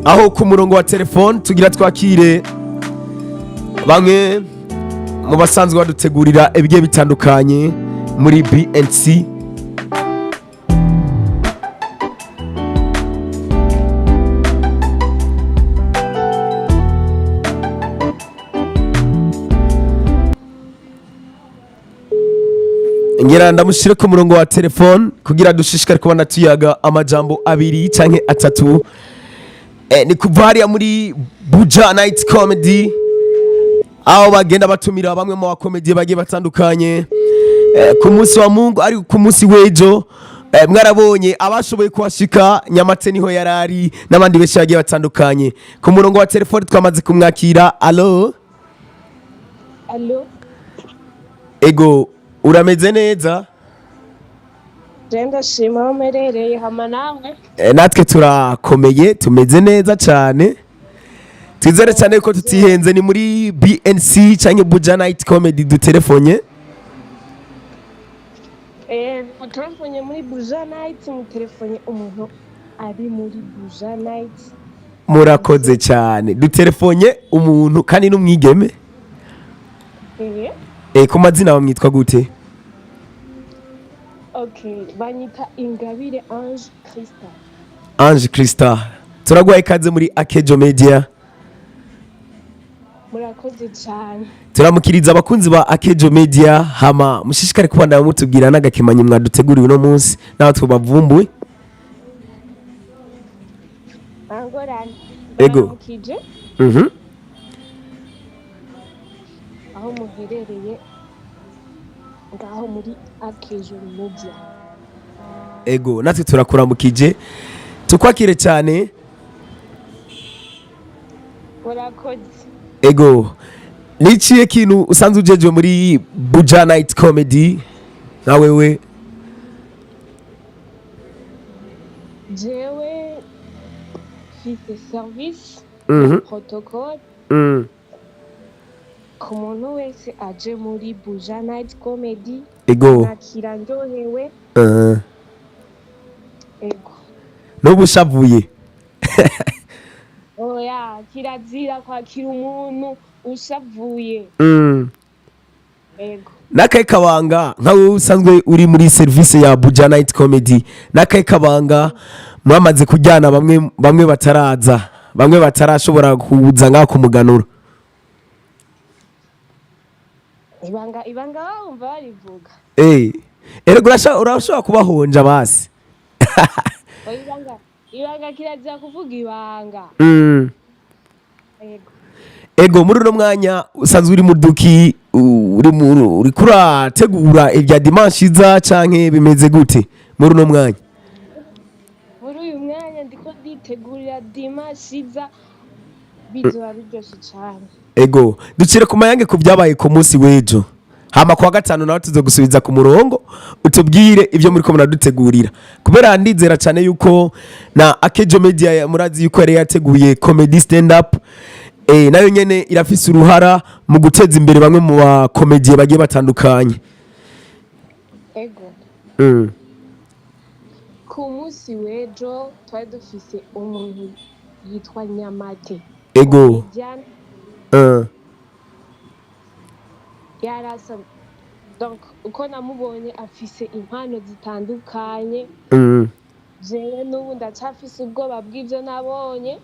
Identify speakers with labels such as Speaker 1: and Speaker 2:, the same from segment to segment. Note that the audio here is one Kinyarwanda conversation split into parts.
Speaker 1: aho ku murongo wa telefone tugira twakire bamwe mu basanzwe badutegurira ibigiye bitandukanye muri BNC. Ngera ndamushire ku murongo wa telefone kugira dushishikare kubona tuyaga amajambo abiri canke atatu. Ni kuva hariya muri Buja Night Comedy aho bagenda batumira bamwe mu bakomedi bagiye batandukanye ku munsi wa Mungu ari ku munsi w'ejo. Mwarabonye abashoboye kuhashika Nyamate niho yarari n'abandi benshi bagiye batandukanye. Ku murongo wa telefone twamaze kumwakira. Allo ego urameze neza?
Speaker 2: Jenda shima umerereye hama nawe?
Speaker 1: Natwe turakomeye tumeze neza cyane. Twizere cyane ko tutihenze. Ni muri BNC canke Buja Night Comedy du telefonye.
Speaker 2: Telefonye muri Buja Night, mu telefonye umuntu ari muri Buja Night.
Speaker 1: Murakoze cyane. Du telefonye umuntu kandi n'umwigeme. Ku mazina bamwitwa gute?
Speaker 2: Okay, banyita Ingabire Ange Christa.
Speaker 1: Ange Christa. Turagwaye ikaze muri AkezaBurundi.
Speaker 2: Murakoze cyane.
Speaker 1: Turamukiriza abakunzi ba AkezaBurundi hama mushishikare kubana mutubwira n'agakemanyi mwaduteguriwe uno munsi naho tubavumbuye.
Speaker 2: Angorane.
Speaker 1: Ego.
Speaker 2: Aho muherereye ngaho muri AkezaBurundi.
Speaker 1: Ego natwe turakuramukije tukwakire cyane.
Speaker 2: Murakoze.
Speaker 1: Ego niciye kintu usanzwe ujeje muri Buja Night Comedy na wewe?
Speaker 2: Jewe fite service protocole ku muntu wese aje muri Buja Night Comedy.
Speaker 1: Ego
Speaker 2: nakira ndyohewe. Ego
Speaker 1: n'ubushavuye.
Speaker 2: Oya kirazira kwakira umuntu ushavuye. Ego
Speaker 1: Nakaye kabanga nkawe usanzwe uri muri service ya Buja Night Comedy, nakaye kabanga mwamaze kujyana bamwe bataraza, bamwe batarashobora kuza ngaho kumuganura?
Speaker 2: ibanga wumva barivuga.
Speaker 1: Erego urashobora kubahonja basi.
Speaker 2: ibanga kirazira kuvuga ibanga.
Speaker 1: Ego muri uno mwanya usanzwe uri muduki uri kurategura ibya dimanche iza canke bimeze gute muri uno mwanya?
Speaker 2: Muri uyu mwanya ndiko nditegurira dimanche iza, bizoba biryoshe cyane.
Speaker 1: Ego ducire ku mayange ku byabaye ku munsi w'ejo, hama kwa gatanu nawe tuzogusubiza ku murongo utubwire ibyo muri ko muradutegurira, kubera ndizera cyane yuko na AkezaBurundi murazi yuko yari yateguye comedy stand up. Nayo nyene irafise uruhara mu guteza imbere bamwe mu bakomediye bagiye batandukanye.
Speaker 2: Ego ku munsi w'ejo twari dufise umuntu yitwa Nyamate.
Speaker 1: Ego
Speaker 2: yarasa donc uko namubonye afise impano zitandukanye. Jewe n'ubu ndacafise ubwoba bw'ivyo nabonye.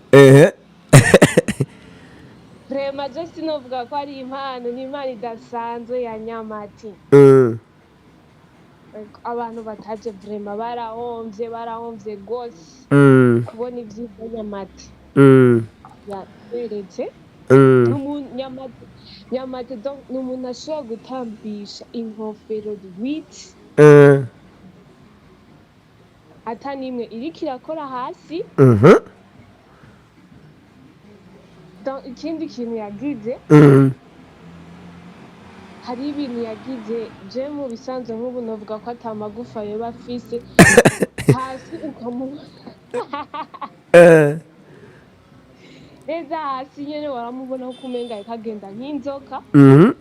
Speaker 2: Vraiment je sinovuga ko ari impano, ni impano idasanzwe ya Nyamate. Abantu bataje vraiment barahomvye gose kubona ivyiza Nyamate yaberetse. Nyamate donc n'umuntu ashobora gutambisha inkofero 8 ata nimwe iriko irakora hasi. Donc ikindi kintu yagize, hari ibintu yagize je mu bisanzwe nk'ubu novuga ko atamagufa yoba afise hasi ukamubona neza hasi nyene waramubona ko umenga ikagenda nk'inzoka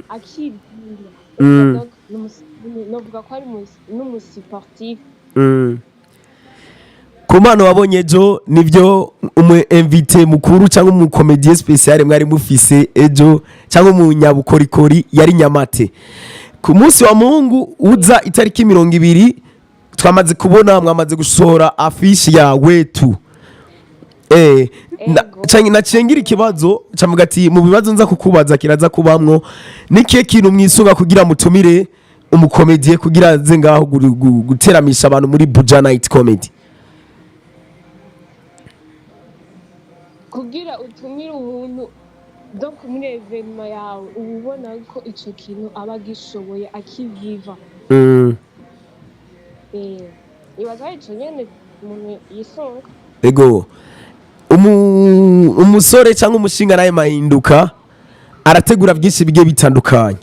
Speaker 2: akibwira. Novuga ko ari n'umusiportif.
Speaker 1: ku mpano wabonye ejo nibyo umu invité mukuru cyangwa umu comédien spécial mwari mufise ejo cyangwa umunyabukorikori yari Nyamate. Ku munsi wa Mungu uza itariki 20 twamaze kubona mwamaze gusohora affiche ya wetu. Nacengira ikibazo camuga ati mu bibazo nza kukubaza kiraza kubamwo nikiye kintu mwisunga kugira mutumire umukomedie kugira ze ngaho guteramisha abantu muri Buja Night Comedy.
Speaker 2: Kugira utumire umuntu donc muri evenement yawe ubona ko ico kintu aba gishoboye akiviva. Ibaza ico nyene umuntu yisunga.
Speaker 1: Ego umusore cyangwa umushinga naye mahinduka arategura byinshi bigiye bitandukanye,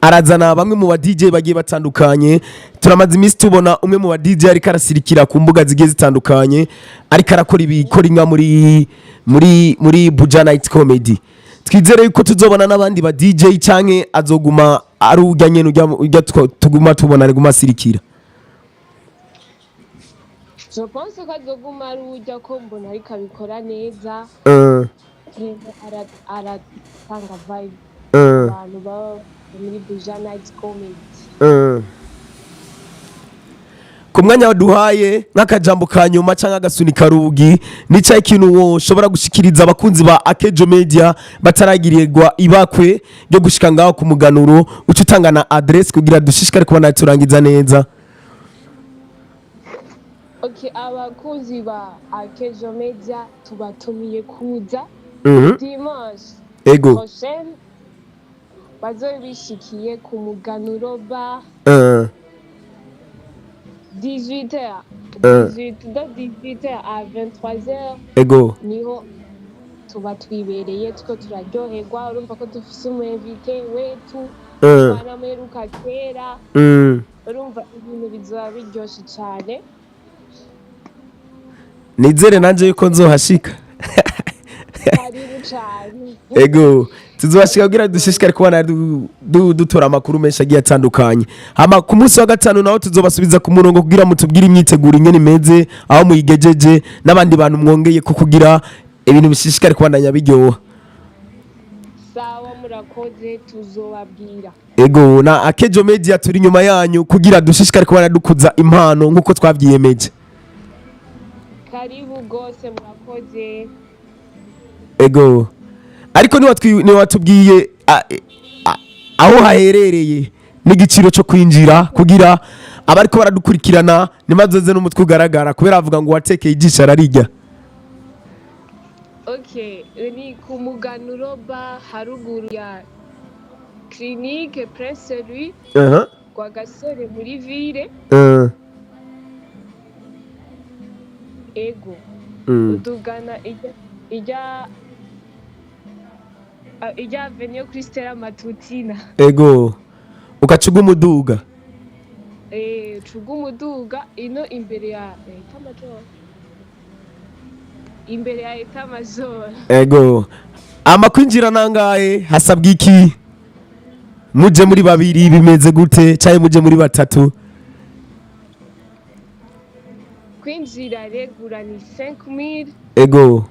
Speaker 1: arazana bamwe mu ba DJ bagiye batandukanye. Turamaze iminsi tubona umwe mu ba DJ ariko arasirikira ku mbuga zigiye zitandukanye ariko arakora ibikora inka muri Buja Night Comedy. Twizere yuko tuzobona n'abandi ba DJ canke azoguma ari urya nyene urya tuguma tubona ari gumasirikira.
Speaker 2: Je pense ko azoguma ari urya ko mbona ariko abikora neza. Aratanga vibe abantu baba muri Buja Night Comedy.
Speaker 1: Ku mwanya waduhaye nk'akajambo ka nyuma cyangwa agasunika rugi nica ikintu woshobora gushikiriza abakunzi ba Akejo Media bataragirirwa ibakwe ryo gushika ngaho ku muganuro ucutanga na address kugira dushishikare kubona turangiza neza.
Speaker 2: Okay, abakunzi ba Akejo Media tubatumiye kuza dimanche prochaine bazobishikiye ku muganuro ba 18h à 23h.
Speaker 1: Ego
Speaker 2: niho tuba twibereye two turaryoherwa urumva ko dufise umu invité wetu twanameruka kera urumva ibintu bizoba biryoshe cyane.
Speaker 1: Nizere nanje yuko nzohashika.
Speaker 2: Karibu cyane.
Speaker 1: Ego tuzobashika kugira dushishikare kubona dutora amakuru menshi agiye atandukanye. Hama ku munsi wa gatanu naho tuzobasubiza ku murongo kugira mutubwire imyiteguro ingene imeze aho muyigejeje n'abandi bantu mwongeye ko kugira ibintu bishishikare kubandanya biryoha.
Speaker 2: Sawa murakoze tuzobabwira.
Speaker 1: Ego na Akejo Media turi nyuma yanyu kugira dushishikare kubana dukuza impano nkuko twavyiyemeje.
Speaker 2: Karibu gose murakoze.
Speaker 1: Ego ariko ni watubwiye aho haherereye n'igiciro cyo kwinjira kugira abariko baradukurikirana nimazoze n'umutwe ugaragara kubera avuga ngo watekeye igisha ararijya.
Speaker 2: Okay, ni ku muganuro ba haruguru ya clinique Prince Louis kwa Gasore muri ville. Ego udugana ijya avenue Christella Matutina.
Speaker 1: Ego ukacuga umuduga
Speaker 2: cuga umuduga ino imbere ya Etat Major.
Speaker 1: Ego amakwinjira nangahe hasabwa iki? Muje muri babiri bimeze gute cyane muje muri batatu?
Speaker 2: Kwinjira regura ni 5000.
Speaker 1: Ego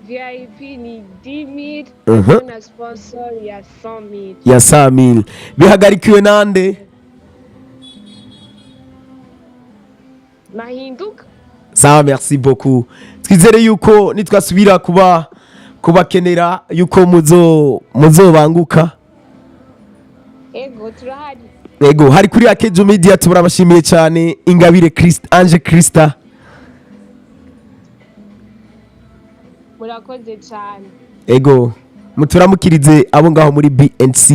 Speaker 2: VIP ni 10,000. Na sponsor ya 100,000.
Speaker 1: Ya 100,000 bihagarikiwe nande?
Speaker 2: Mahinduka.
Speaker 1: Sawa, merci beaucoup. Twizere yuko nitwasubira kubakenera yuko muzobanguka.
Speaker 2: Ego turahari.
Speaker 1: Ego hari kuri Akejo Media turabashimiye cyane Ingabire Ange Krista.
Speaker 2: Murakoze cyane.
Speaker 1: Ego muturamukirize abo ngaho muri BNC.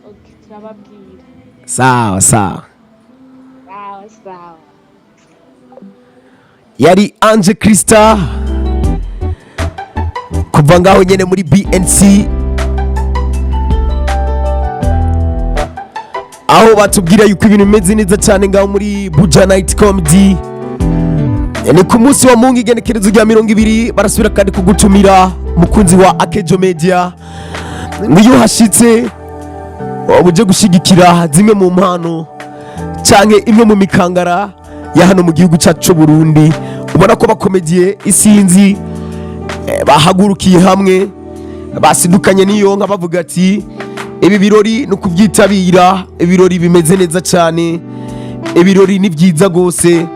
Speaker 2: Okay, turababwira.
Speaker 1: Sawa.
Speaker 2: Sawa.
Speaker 1: Yari Ange Krista kuva ngaho nyene muri BNC aho batubwira yuko ibintu bimeze neza cyane ngaho muri Buja Night Comedy. Ni ku munsi wa Mungu igenekerezo rya 20 barasubira kandi kugutumira mukunzi wa Akejo Media niyo hashitse uje gushigikira zimwe mu mpano canke imwe mu mikangara ya hano mu gihugu cyacu Burundi. Ubona ko bakomediye isinzi bahagurukiye hamwe, basidukanye niyo nka bavuga ati ibi birori no kubyitabira, ibirori bimeze neza cyane, ibirori ni byiza gose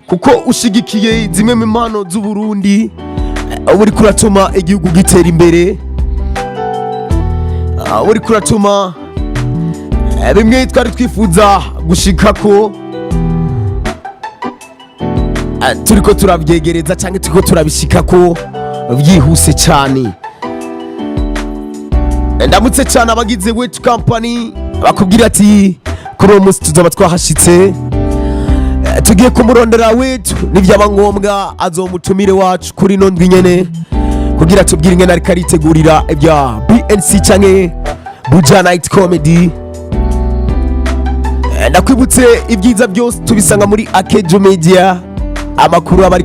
Speaker 1: kuko ushigikiye zimwe mu mpano z'u Burundi, uri kuratuma igihugu gitera imbere, uri kuratuma bimwe twari twifuza gushikako turiko turabyegereza cyangwa turiko turabishikako byihuse cyane. Ndamutse cyane abagize wetu company bakubwira ati kuri uwo munsi tuzaba twahashitse, tugiye kumurondera wetu, nibyaba ngombwa azomutumire wacu kuri no ndwi nyene kugira tubwire ingene ariko aritegurira ibya BNC canke Buja Night Comedy. Ndakwibutse ibyiza byose tubisanga muri Akejo Media, amakuru abari